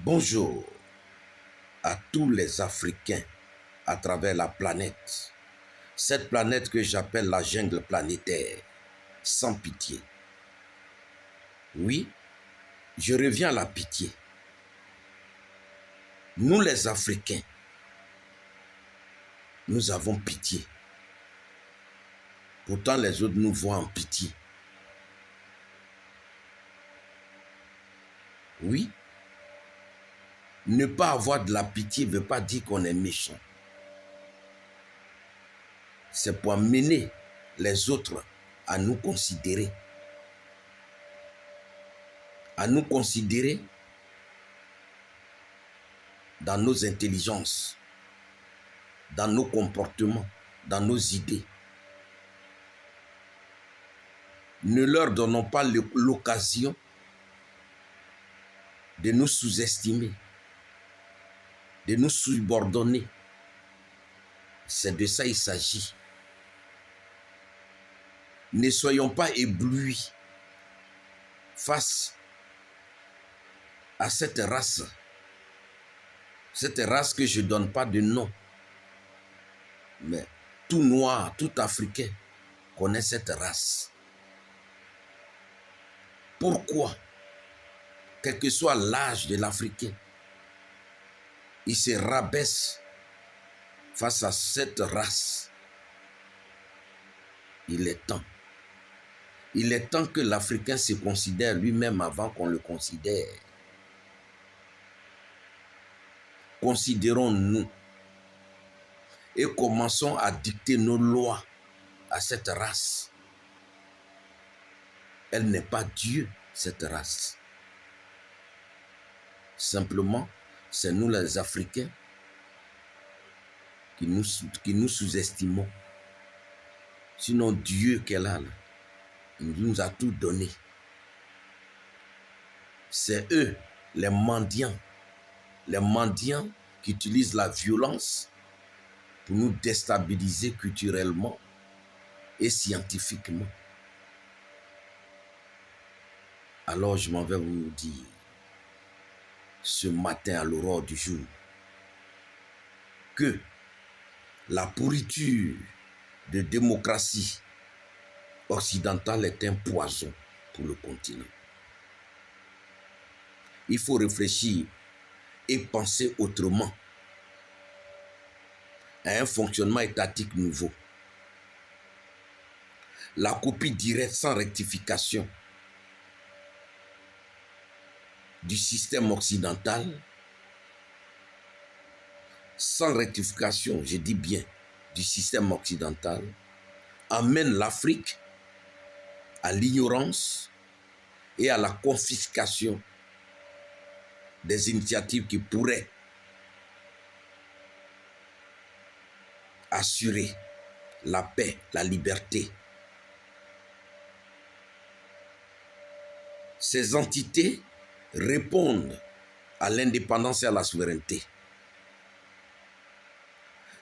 Bonjour à tous les Africains à travers la planète. Cette planète que j'appelle la jungle planétaire, sans pitié. Oui, je reviens à la pitié. Nous les Africains, nous avons pitié. Pourtant les autres nous voient en pitié. Oui, ne pas avoir de la pitié ne veut pas dire qu'on est méchant. C'est pour amener les autres à nous considérer. À nous considérer dans nos intelligences, dans nos comportements, dans nos idées. Ne leur donnons pas l'occasion de nous sous-estimer, de nous subordonner. C'est de ça qu'il s'agit. Ne soyons pas éblouis face à cette race que je ne donne pas de nom. Mais tout noir, tout africain connaît cette race. Pourquoi, quel que soit l'âge de l'Africain, il se rabaisse face à cette race? Il est temps. Il est temps que l'Africain se considère lui-même avant qu'on le considère. Considérons-nous et commençons à dicter nos lois à cette race. Elle n'est pas Dieu, cette race. Simplement, c'est nous les Africains qui nous sous-estimons. Sinon, Dieu qu'elle a, il nous a tout donné. C'est eux, les mendiants qui utilisent la violence pour nous déstabiliser culturellement et scientifiquement. Alors je m'en vais vous dire, ce matin à l'aurore du jour, que la pourriture de démocratie occidentale est un poison pour le continent. Il faut réfléchir et penser autrement à un fonctionnement étatique nouveau. La copie directe sans rectification du système occidental, sans rectification, je dis bien, du système occidental, amène l'Afrique à l'ignorance et à la confiscation des initiatives qui pourraient assurer la paix, la liberté. Ces entités répondent à l'indépendance et à la souveraineté.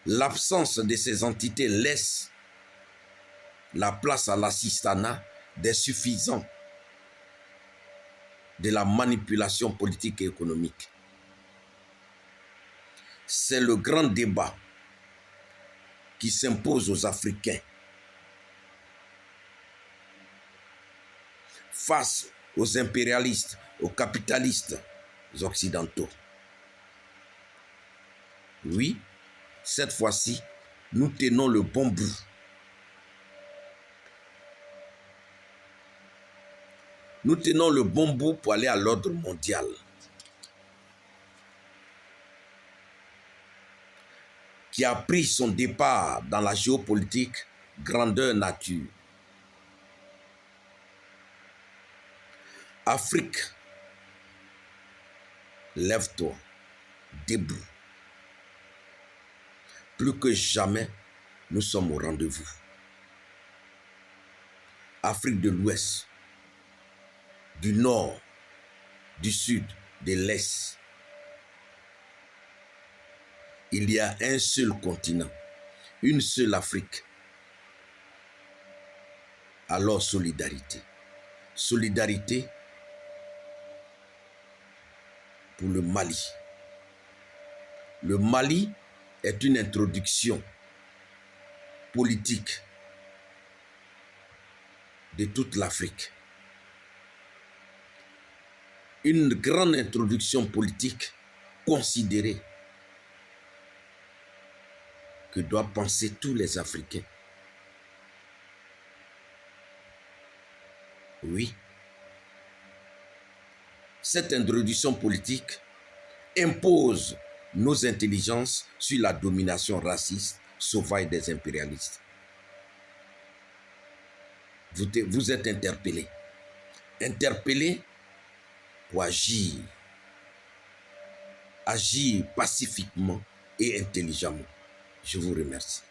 L'absence de ces entités laisse la place à l'assistanat des suffisants de la manipulation politique et économique. C'est le grand débat qui s'impose aux Africains face aux impérialistes, aux capitalistes occidentaux. Oui, cette fois-ci, nous tenons le bon bout. Nous tenons le bon bout pour aller à l'ordre mondial. Qui a pris son départ dans la géopolitique grandeur nature. Afrique, lève-toi, debout. Plus que jamais, nous sommes au rendez-vous. Afrique de l'Ouest, du Nord, du Sud, de l'Est. Il y a un seul continent, une seule Afrique. Alors solidarité. Solidarité pour le Mali. Le Mali est une introduction politique de toute l'Afrique. Une grande introduction politique considérée que doivent penser tous les Africains. Oui. Cette introduction politique impose nos intelligences sur la domination raciste sauvage des impérialistes. Vous êtes interpellés. Interpellés pour agir. Agir pacifiquement et intelligemment. Je vous remercie.